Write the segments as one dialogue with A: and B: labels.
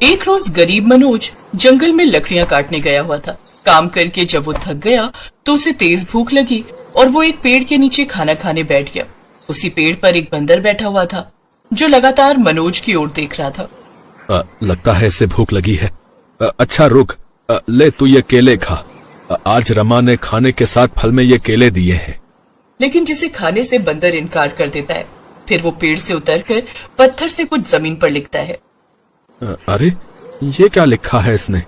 A: एक रोज गरीब मनोज जंगल में लकड़ियां काटने गया हुआ था। काम करके जब वो थक गया तो उसे तेज भूख लगी और वो एक पेड़ के नीचे खाना खाने बैठ गया। उसी पेड़ पर एक बंदर बैठा हुआ था जो लगातार मनोज की ओर देख रहा था।
B: लगता है इसे भूख लगी है। अच्छा रुक, ले तू ये केले खा। आज रमा ने खाने के साथ फल में ये केले दिए हैं।
A: लेकिन जिसे खाने से बंदर इनकार कर देता है। फिर वो पेड़ से उतरकर पत्थर से कुछ जमीन पर लिखता है।
B: अरे ये क्या लिखा है इसने?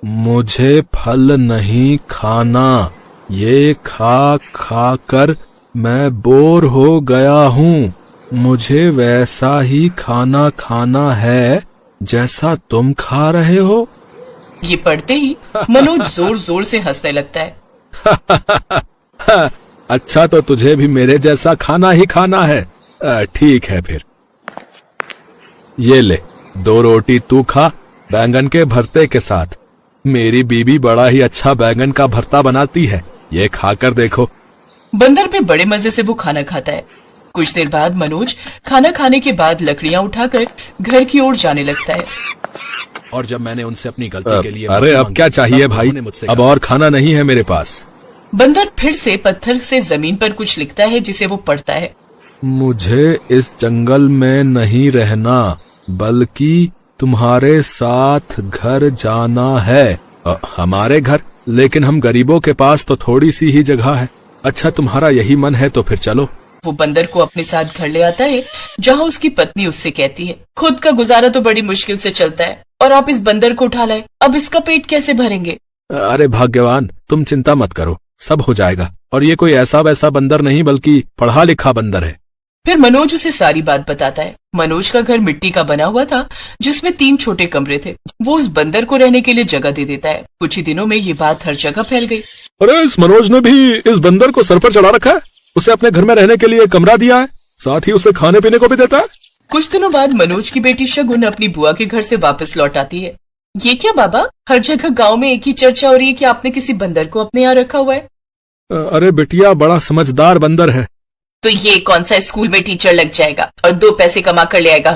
B: मुझे फल नहीं खाना, ये खा खा कर मैं बोर हो गया हूँ। मुझे वैसा ही खाना खाना है जैसा तुम खा रहे हो।
A: ये पढ़ते ही मनोज जोर जोर से हंसने लगता है।
B: अच्छा तो तुझे भी मेरे जैसा खाना ही खाना है। ठीक है फिर, ये ले 2 रोटी तू खा बैंगन के भरते के साथ। मेरी बीबी बड़ा ही अच्छा बैंगन का भरता बनाती है, ये खाकर देखो।
A: बंदर पे बड़े मजे से वो खाना खाता है। कुछ देर बाद मनोज खाना खाने के बाद लकड़ियां उठाकर घर की ओर जाने लगता है।
B: और जब मैंने उनसे अपनी गलती के लिए अरे अब क्या चाहिए भाई, अब और खाना नहीं है मेरे पास।
A: बंदर फिर से पत्थर से जमीन पर कुछ लिखता है जिसे वो पढ़ता है।
B: मुझे इस जंगल में नहीं रहना बल्कि तुम्हारे साथ घर जाना है। हमारे घर? लेकिन हम गरीबों के पास तो थोड़ी सी ही जगह है। अच्छा तुम्हारा यही मन है तो फिर चलो।
A: वो बंदर को अपने साथ घर ले आता है जहाँ उसकी पत्नी उससे कहती है, खुद का गुजारा तो बड़ी मुश्किल से चलता है और आप इस बंदर को उठा लाए, अब इसका पेट कैसे भरेंगे?
B: अरे भाग्यवान, तुम चिंता मत करो, सब हो जाएगा। और ये कोई ऐसा वैसा बंदर नहीं बल्कि पढ़ा लिखा बंदर है।
A: फिर मनोज उसे सारी बात बताता है। मनोज का घर मिट्टी का बना हुआ था जिसमें 3 छोटे कमरे थे। वो उस बंदर को रहने के लिए जगह दे देता है। कुछ ही दिनों में ये बात हर जगह फैल गई।
B: अरे इस मनोज ने भी इस बंदर को सर पर चढ़ा रखा है। उसे अपने घर में रहने के लिए कमरा दिया है, साथ ही उसे खाने पीने को भी देता है।
A: कुछ दिनों बाद मनोज की बेटी शगुन अपनी बुआ के घर से वापस लौट आती है। ये क्या बाबा, हर जगह गांव में एक ही चर्चा हो रही है कि आपने किसी बंदर को अपने यहाँ रखा हुआ है।
B: अरे बिटिया, बड़ा समझदार बंदर है।
A: तो ये कौन सा स्कूल में टीचर लग जाएगा और 2 पैसे कमा कर ले आएगा।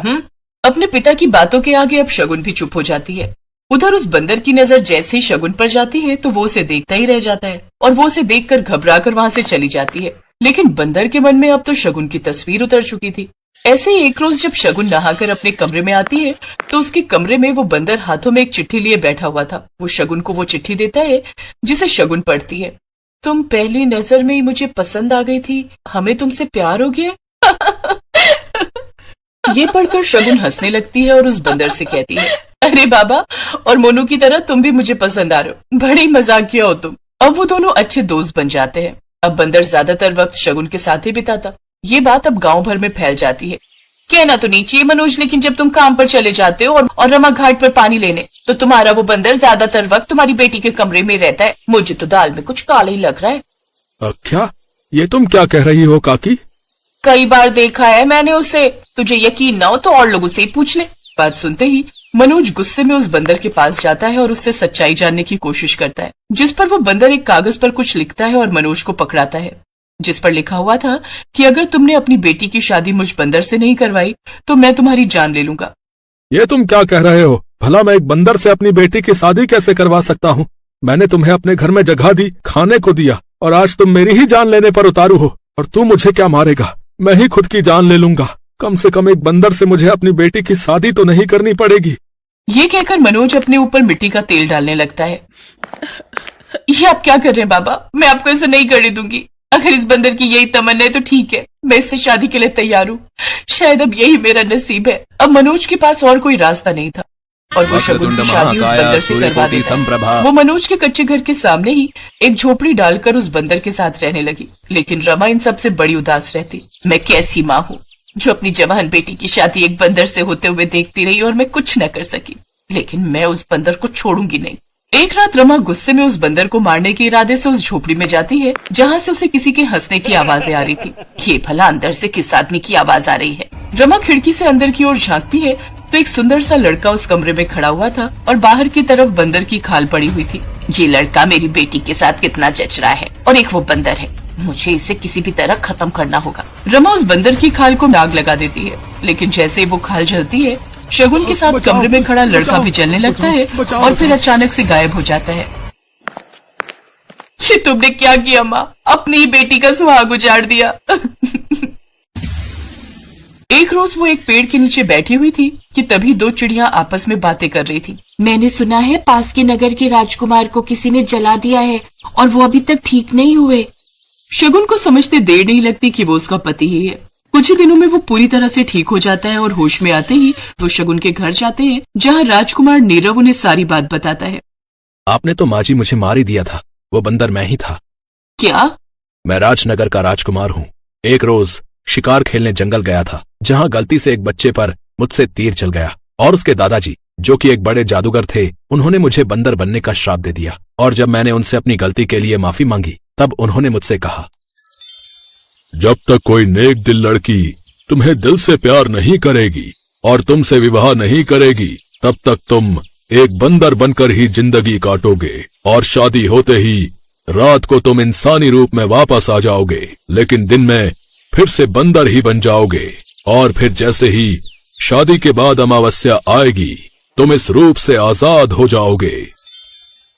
A: अपने पिता की बातों के आगे अब शगुन भी चुप हो जाती है। उधर उस बंदर की नजर जैसे ही शगुन पर जाती है तो वो उसे देखता ही रह जाता है और वो उसे देखकर घबराकर वहां से चली जाती है। लेकिन बंदर के मन में अब तो शगुन की तस्वीर उतर चुकी थी। ऐसे ही एक रोज जब शगुन नहाकर अपने कमरे में आती है तो उसके कमरे में वो बंदर हाथों में एक चिट्ठी लिए बैठा हुआ था। वो शगुन को वो चिट्ठी देता है जिसे शगुन पढ़ती है। तुम पहली नजर में ही मुझे पसंद आ गई थी, हमें तुमसे प्यार हो गया। ये पढ़कर शगुन हंसने लगती है और उस बंदर से कहती है, अरे बाबा, और मोनू की तरह तुम भी मुझे पसंद आ रहे हो, बड़े मजाकिया हो तुम। अब वो दोनों अच्छे दोस्त बन जाते हैं। अब बंदर ज्यादातर वक्त शगुन के साथ ही बिताता। ये बात अब गांव भर में फैल जाती है। कहना तो नहीं चाहिए मनोज, लेकिन जब तुम काम पर चले जाते हो और रमा घाट पर पानी लेने, तो तुम्हारा वो बंदर ज्यादातर वक्त तुम्हारी बेटी के कमरे में रहता है। मुझे तो दाल में कुछ काला ही लग रहा है।
B: क्या? ये तुम क्या कह रही हो काकी?
A: कई बार देखा है मैंने उसे, तुझे यकीन ना हो तो और लोगों से ही पूछ ले। बात सुनते ही मनोज गुस्से में उस बंदर के पास जाता है और उससे सच्चाई जानने की कोशिश करता है, जिस पर वो बंदर एक कागज पर कुछ लिखता है और मनोज को पकड़ाता है, जिस पर लिखा हुआ था कि अगर तुमने अपनी बेटी की शादी मुझ बंदर से नहीं करवाई तो मैं तुम्हारी जान ले लूंगा।
B: ये तुम क्या कह रहे हो? भला मैं एक बंदर से अपनी बेटी की शादी कैसे करवा सकता हूँ? मैंने तुम्हें अपने घर में जगह दी, खाने को दिया, और आज तुम मेरी ही जान लेने पर उतारू हो। और तू मुझे क्या मारेगा? मैं ही खुद की जान ले लूंगा। कम से कम एक बंदर से मुझे अपनी बेटी की शादी तो नहीं करनी पड़ेगी।
A: ये कहकर मनोज अपने ऊपर मिट्टी का तेल डालने लगता है। ये आप क्या कर रहे हैं बाबा? मैं आपको ऐसे नहीं करने दूंगी। अगर इस बंदर की यही तमन्ना है तो ठीक है, मैं इससे शादी के लिए तैयार हूँ। शायद अब यही मेरा नसीब है। अब मनोज के पास और कोई रास्ता नहीं था और वो शगुन की शादी उस बंदर से करवा देता है। वो मनोज के कच्चे घर के सामने ही एक झोपड़ी डालकर उस बंदर के साथ रहने लगी। लेकिन रमा इन सबसे बड़ी उदास रहती। मैं कैसी माँ हूँ जो अपनी जवान बेटी की शादी एक बंदर से होते हुए देखती रही और मैं कुछ न कर सकी। लेकिन मैं उस बंदर को छोड़ूंगी नहीं। एक रात रमा गुस्से में उस बंदर को मारने के इरादे से उस झोपड़ी में जाती है जहाँ से उसे किसी के हंसने की आवाजें आ रही थी। ये भला अंदर से किस आदमी की आवाज आ रही है? रमा खिड़की से अंदर की ओर झांकती है तो एक सुंदर सा लड़का उस कमरे में खड़ा हुआ था और बाहर की तरफ बंदर की खाल पड़ी हुई थी। ये लड़का मेरी बेटी के साथ कितना जच रहा है और एक वो बंदर है, मुझे इसे किसी भी तरह खत्म करना होगा। रमा उस बंदर की खाल को आग लगा देती है, लेकिन जैसे ही वो खाल जलती है शगुन के साथ कमरे में खड़ा लड़का भी जलने लगता है और फिर अचानक से गायब हो जाता है। ये तुमने क्या किया माँ, अपनी ही बेटी का सुहाग उजाड़ दिया। एक रोज वो एक पेड़ के नीचे बैठी हुई थी कि तभी दो चिड़िया आपस में बातें कर रही थी।
C: मैंने सुना है पास के नगर के राजकुमार को किसी ने जला दिया है और वो अभी तक ठीक नहीं हुए।
A: शगुन को समझते देर नहीं लगती कि वो उसका पति ही है। कुछ ही दिनों में वो पूरी तरह से ठीक हो जाता है और होश में आते ही वो शगुन के घर जाते हैं, जहाँ राजकुमार नीरव उन्हें सारी बात बताता है।
B: आपने तो माँ जी मुझे मार ही दिया था, वो बंदर मैं ही था।
A: क्या?
B: मैं राजनगर का राजकुमार हूँ। एक रोज शिकार खेलने जंगल गया था, जहाँ गलती से एक बच्चे पर मुझसे तीर चल गया और उसके दादाजी, जो कि एक बड़े जादूगर थे, उन्होंने मुझे बंदर बनने का श्राप दे दिया। और जब मैंने उनसे अपनी गलती के लिए माफी मांगी, तब उन्होंने मुझसे कहा, जब तक कोई नेक दिल लड़की तुम्हें दिल से प्यार नहीं करेगी और तुमसे विवाह नहीं करेगी, तब तक तुम एक बंदर बनकर ही जिंदगी काटोगे और शादी होते ही रात को तुम इंसानी रूप में वापस आ जाओगे, लेकिन दिन में फिर से बंदर ही बन जाओगे। और फिर जैसे ही शादी के बाद अमावस्या आएगी, तुम इस रूप से आजाद हो जाओगे।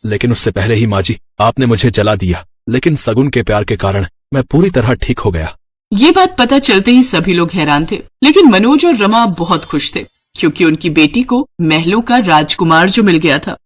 B: लेकिन उससे पहले ही माँ जी, आपने मुझे जला दिया, लेकिन सगुन के प्यार के कारण मैं पूरी तरह ठीक हो गया।
A: ये बात पता चलते ही सभी लोग हैरान थे, लेकिन मनोज और रमा बहुत खुश थे, क्योंकि उनकी बेटी को महलों का राजकुमार जो मिल गया था।